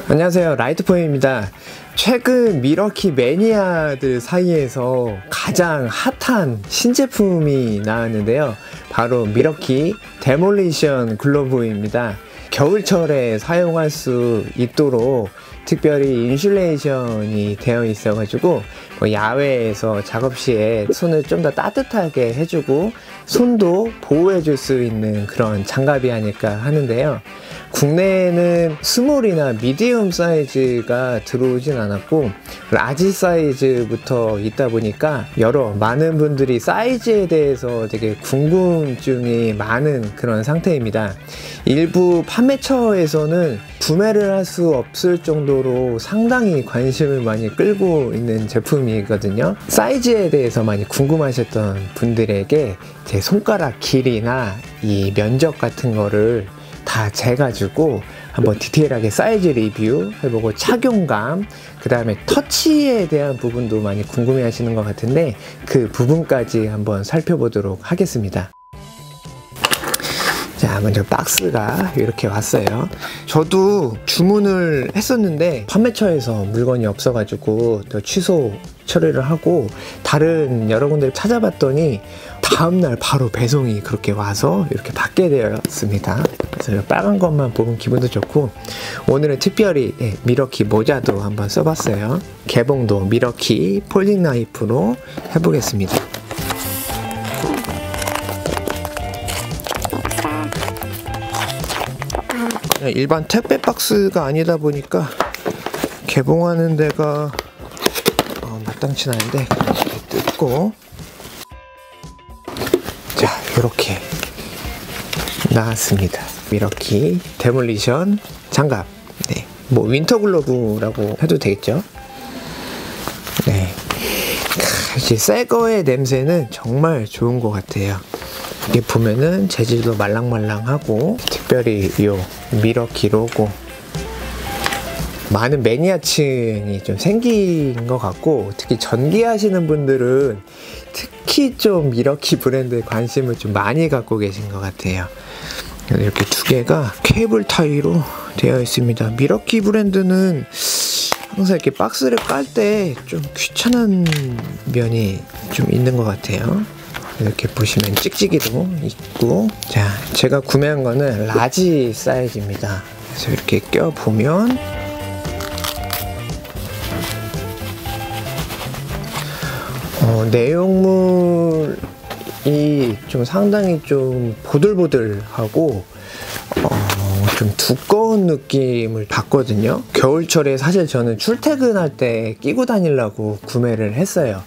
안녕하세요, 라이트포엠입니다. 최근 미러키 매니아들 사이에서 가장 핫한 신제품이 나왔는데요, 바로 미러키 데몰리션 글러브입니다. 겨울철에 사용할 수 있도록 특별히 인슐레이션이 되어 있어 가지고 야외에서 작업 시에 손을 좀 더 따뜻하게 해주고 손도 보호해 줄 수 있는 그런 장갑이 아닐까 하는데요, 국내에는 스몰이나 미디움 사이즈가 들어오진 않았고 라지 사이즈부터 있다 보니까 많은 분들이 사이즈에 대해서 되게 궁금증이 많은 그런 상태입니다. 일부 판매처에서는 구매를 할 수 없을 정도로 상당히 관심을 많이 끌고 있는 제품이거든요. 사이즈에 대해서 많이 궁금하셨던 분들에게 제 손가락 길이나 이 면적 같은 거를 다 재가지고 한번 디테일하게 사이즈 리뷰 해보고 착용감, 그 다음에 터치에 대한 부분도 많이 궁금해 하시는 것 같은데 그 부분까지 한번 살펴보도록 하겠습니다. 자, 먼저 박스가 이렇게 왔어요. 저도 주문을 했었는데 판매처에서 물건이 없어가지고 또 취소 처리를 하고 다른 여러 군데를 찾아봤더니 다음날 바로 배송이 그렇게 와서 이렇게 받게 되었습니다. 그래서 빨간 것만 보면 기분도 좋고, 오늘은 특별히 미러키 모자도 한번 써봤어요. 개봉도 미러키 폴딩 나이프로 해보겠습니다. 일반 택배 박스가 아니다 보니까 개봉하는 데가 마땅치 않은데 뜯고, 자, 이렇게 나왔습니다. 미러키 데몰리션 장갑. 네, 뭐 윈터 글러브라고 해도 되겠죠. 네, 이제 새 거의 냄새는 정말 좋은 것 같아요. 이게 보면은 재질도 말랑말랑하고, 특별히 이 미러키 로고, 많은 매니아층이 좀 생긴 것 같고, 특히 전기 하시는 분들은 특히 좀 미러키 브랜드에 관심을 좀 많이 갖고 계신 것 같아요. 이렇게 두 개가 케이블 타이로 되어 있습니다. 미러키 브랜드는 항상 이렇게 박스를 깔 때 좀 귀찮은 면이 좀 있는 것 같아요. 이렇게 보시면 찍찍이도 있고, 자, 제가 구매한 거는 라지 사이즈입니다. 그래서 이렇게 껴보면 내용물이 좀 상당히 좀 보들보들하고 좀 두꺼운 느낌을 받거든요. 겨울철에 사실 저는 출퇴근할 때 끼고 다니려고 구매를 했어요.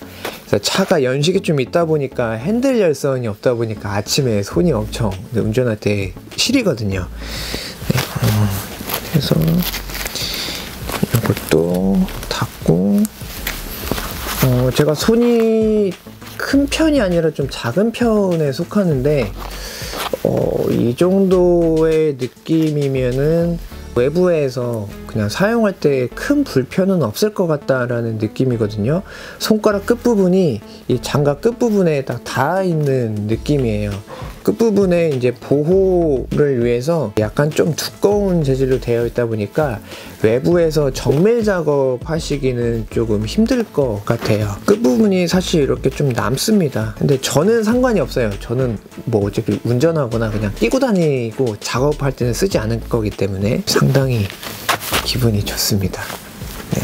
그래서 차가 연식이 좀 있다 보니까 핸들 열선이 없다 보니까 아침에 손이 엄청 운전할 때 시리거든요. 네, 그래서 이것도 닫고, 제가 손이 큰 편이 아니라 좀 작은 편에 속하는데 이 정도의 느낌이면은 외부에서 그냥 사용할 때 큰 불편은 없을 것 같다라는 느낌이거든요. 손가락 끝부분이 이 장갑 끝부분에 딱 닿아 있는 느낌이에요. 끝부분에 이제 보호를 위해서 약간 좀 두꺼운 재질로 되어 있다 보니까 외부에서 정밀 작업 하시기는 조금 힘들 것 같아요. 끝부분이 사실 이렇게 좀 남습니다. 근데 저는 상관이 없어요. 저는 뭐 어차피 운전하거나 그냥 끼고 다니고 작업할 때는 쓰지 않을 거기 때문에 상당히 기분이 좋습니다. 네.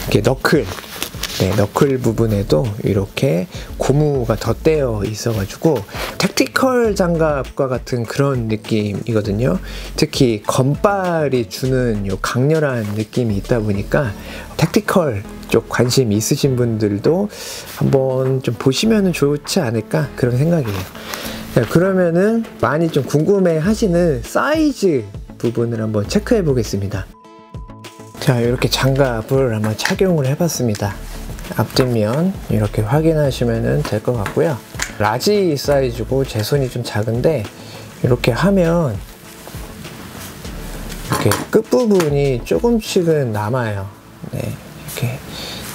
이렇게 너클 부분에도 이렇게 고무가 덧대어 있어가지고 택티컬 장갑과 같은 그런 느낌이거든요. 특히 건발이 주는 요 강렬한 느낌이 있다 보니까 택티컬 쪽 관심 있으신 분들도 한번 좀 보시면 좋지 않을까, 그런 생각이에요. 자, 그러면은 많이 좀 궁금해 하시는 사이즈 부분을 한번 체크해 보겠습니다. 자, 이렇게 장갑을 한번 착용을 해봤습니다. 앞뒷면 이렇게 확인하시면 될 것 같고요. 라지 사이즈고 제 손이 좀 작은데 이렇게 하면 이렇게 끝부분이 조금씩은 남아요. 네, 이렇게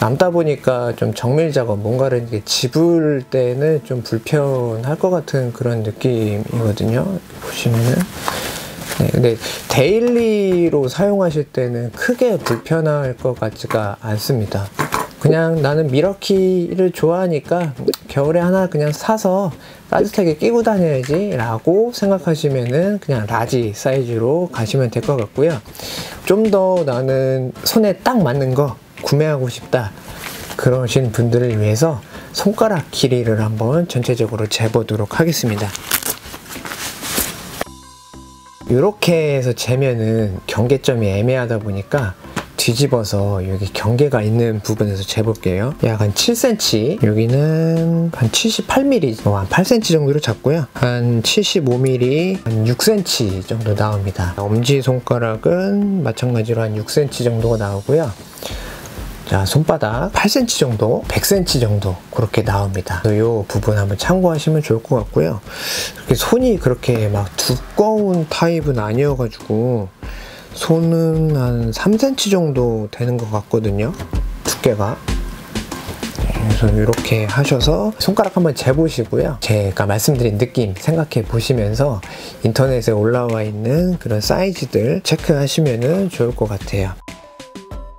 남다 보니까 좀 정밀 작업, 뭔가를 이렇게 집을 때는 좀 불편할 것 같은 그런 느낌이거든요. 보시면은 네, 근데 데일리로 사용하실 때는 크게 불편할 것 같지가 않습니다. 그냥 나는 미러키를 좋아하니까 겨울에 하나 그냥 사서 따뜻하게 끼고 다녀야지 라고 생각하시면은 그냥 라지 사이즈로 가시면 될 것 같고요. 좀 더 나는 손에 딱 맞는 거 구매하고 싶다 그러신 분들을 위해서 손가락 길이를 한번 전체적으로 재보도록 하겠습니다. 이렇게 해서 재면은 경계점이 애매하다 보니까 뒤집어서 여기 경계가 있는 부분에서 재볼게요. 약 한 7cm, 여기는 한 78mm, 한 8cm 정도로 잡고요. 한 75mm, 한 6cm 정도 나옵니다. 엄지손가락은 마찬가지로 한 6cm 정도가 나오고요. 자, 손바닥 8cm 정도, 100cm 정도 그렇게 나옵니다. 이 부분 한번 참고하시면 좋을 것 같고요. 이렇게 손이 그렇게 막 두꺼운 타입은 아니어가지고 손은 한 3cm 정도 되는 것 같거든요, 두께가. 그래서 이렇게 하셔서 손가락 한번 재보시고요. 제가 말씀드린 느낌 생각해 보시면서 인터넷에 올라와 있는 그런 사이즈들 체크하시면 좋을 것 같아요.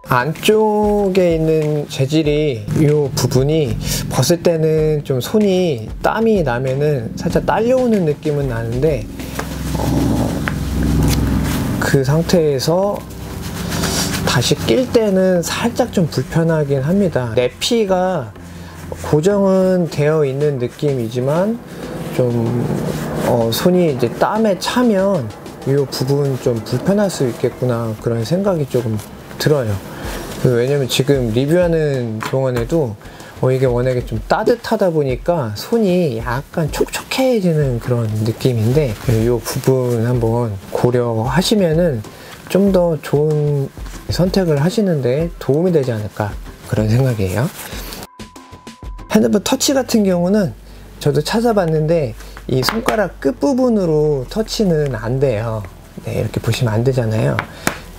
안쪽에 있는 재질이 이 부분이 벗을 때는 좀 손이 땀이 나면은 살짝 딸려오는 느낌은 나는데 그 상태에서 다시 낄 때는 살짝 좀 불편하긴 합니다. 내피가 고정은 되어 있는 느낌이지만 좀 손이 이제 땀에 차면 이 부분 좀 불편할 수 있겠구나 그런 생각이 조금 들어요. 왜냐면 지금 리뷰하는 동안에도 이게 워낙에 좀 따뜻하다 보니까 손이 약간 촉촉해지는 그런 느낌인데 이 부분 한번 고려하시면은 좀 더 좋은 선택을 하시는데 도움이 되지 않을까 그런 생각이에요. 핸드폰 터치 같은 경우는 저도 찾아봤는데 이 손가락 끝부분으로 터치는 안 돼요. 네, 이렇게 보시면 안 되잖아요.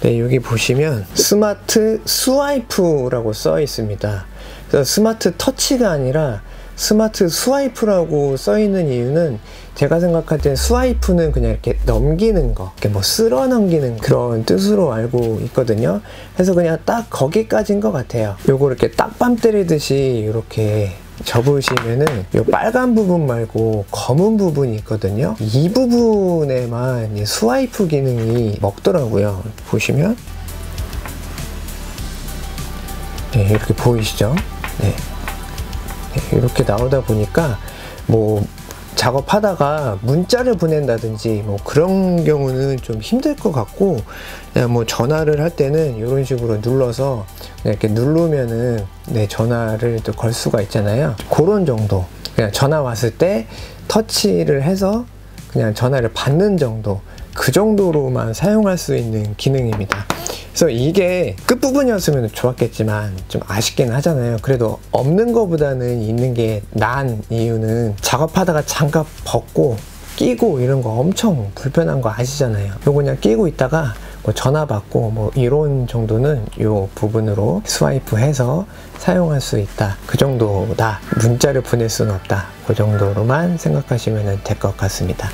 네, 여기 보시면 스마트 스와이프라고 써 있습니다. 그래서 스마트 터치가 아니라 스마트 스와이프라고 써 있는 이유는 제가 생각할 땐 스와이프는 그냥 이렇게 넘기는 거, 이렇게 뭐 쓸어 넘기는 그런 뜻으로 알고 있거든요. 그래서 그냥 딱 거기까지인 것 같아요. 요거 이렇게 딱밤 때리듯이 이렇게 접으시면은 이 빨간 부분 말고 검은 부분이 있거든요. 이 부분에만 스와이프 기능이 먹더라고요. 보시면 네, 이렇게 보이시죠? 네. 네, 이렇게 나오다 보니까 뭐 작업하다가 문자를 보낸다든지 뭐 그런 경우는 좀 힘들 것 같고, 그냥 뭐 전화를 할 때는 이런 식으로 눌러서 그냥 이렇게 누르면은 네, 전화를 또 걸 수가 있잖아요. 그런 정도, 그냥 전화 왔을 때 터치를 해서 그냥 전화를 받는 정도, 그 정도로만 사용할 수 있는 기능입니다. 그래서 이게 끝부분이었으면 좋았겠지만 좀 아쉽긴 하잖아요. 그래도 없는 것보다는 있는 게 나은 이유는 작업하다가 장갑 벗고 끼고 이런 거 엄청 불편한 거 아시잖아요. 요거 그냥 끼고 있다가 뭐 전화 받고 뭐 이런 정도는 요 부분으로 스와이프 해서 사용할 수 있다, 그 정도다. 문자를 보낼 수는 없다, 그 정도로만 생각하시면 될 것 같습니다.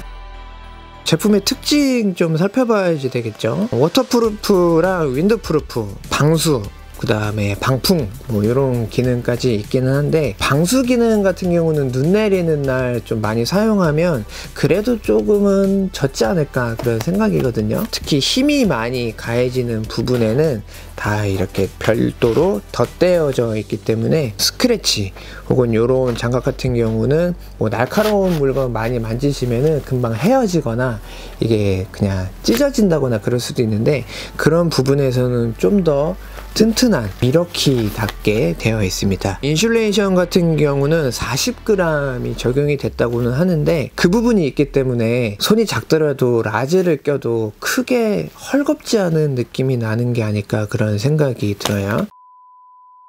제품의 특징 좀 살펴봐야지 되겠죠. 워터프루프랑 윈드프루프, 방수, 그 다음에 방풍, 뭐 이런 기능까지 있기는 한데, 방수 기능 같은 경우는 눈 내리는 날 좀 많이 사용하면 그래도 조금은 젖지 않을까 그런 생각이거든요. 특히 힘이 많이 가해지는 부분에는 다 이렇게 별도로 덧대어져 있기 때문에 스크래치 혹은 이런 장갑 같은 경우는 뭐 날카로운 물건 많이 만지시면은 금방 헤어지거나 이게 그냥 찢어진다거나 그럴 수도 있는데, 그런 부분에서는 좀 더 튼튼한 미러키답게 되어 있습니다. 인슐레이션 같은 경우는 40g이 적용이 됐다고는 하는데, 그 부분이 있기 때문에 손이 작더라도 라지를 껴도 크게 헐겁지 않은 느낌이 나는 게 아닐까 그런 생각이 들어요.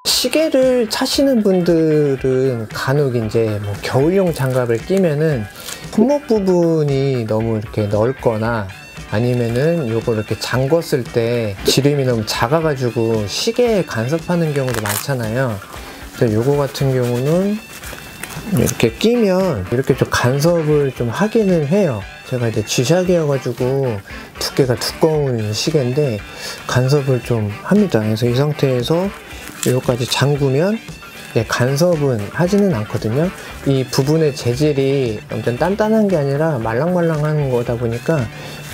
시계를 차시는 분들은 간혹 이제 뭐 겨울용 장갑을 끼면은 손목 부분이 너무 이렇게 넓거나 아니면은 요걸 이렇게 잠궜을 때 지름이 너무 작아가지고 시계에 간섭하는 경우도 많잖아요. 그래서 요거 같은 경우는 이렇게 끼면 이렇게 좀 간섭을 좀 하기는 해요. 제가 이제 G샥이어가지고 두께가 두꺼운 시계인데 간섭을 좀 합니다. 그래서 이 상태에서 이거까지 잠그면 간섭은 하지는 않거든요. 이 부분의 재질이 완전 단단한 게 아니라 말랑말랑한 거다 보니까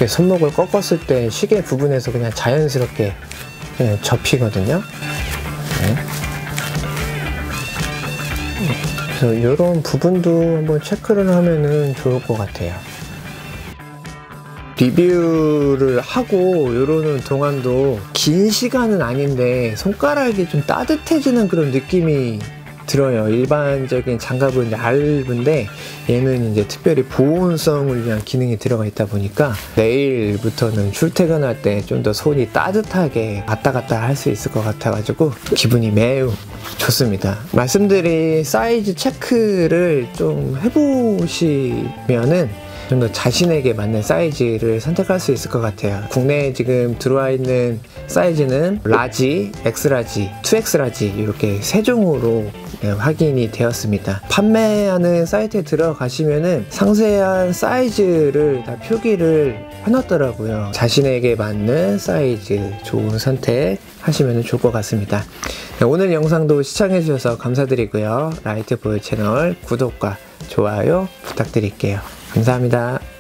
손목을 꺾었을 때 시계 부분에서 그냥 자연스럽게 접히거든요. 그래서 이런 부분도 한번 체크를 하면은 좋을 것 같아요. 리뷰를 하고 이러는 동안도 긴 시간은 아닌데 손가락이 좀 따뜻해지는 그런 느낌이 들어요. 일반적인 장갑은 얇은데 얘는 이제 특별히 보온성을 위한 기능이 들어가 있다 보니까 내일부터는 출퇴근할 때 좀 더 손이 따뜻하게 왔다 갔다 할 수 있을 것 같아가지고 기분이 매우 좋습니다. 말씀드린 사이즈 체크를 좀 해보시면은 좀 더 자신에게 맞는 사이즈를 선택할 수 있을 것 같아요. 국내에 지금 들어와 있는 사이즈는 라지, 엑스라지, 2X라지 이렇게 세 종으로 확인이 되었습니다. 판매하는 사이트에 들어가시면은 상세한 사이즈를 다 표기를 해놨더라고요. 자신에게 맞는 사이즈 좋은 선택 하시면 좋을 것 같습니다. 오늘 영상도 시청해주셔서 감사드리고요. 라이트보이 채널 구독과 좋아요 부탁드릴게요. 감사합니다.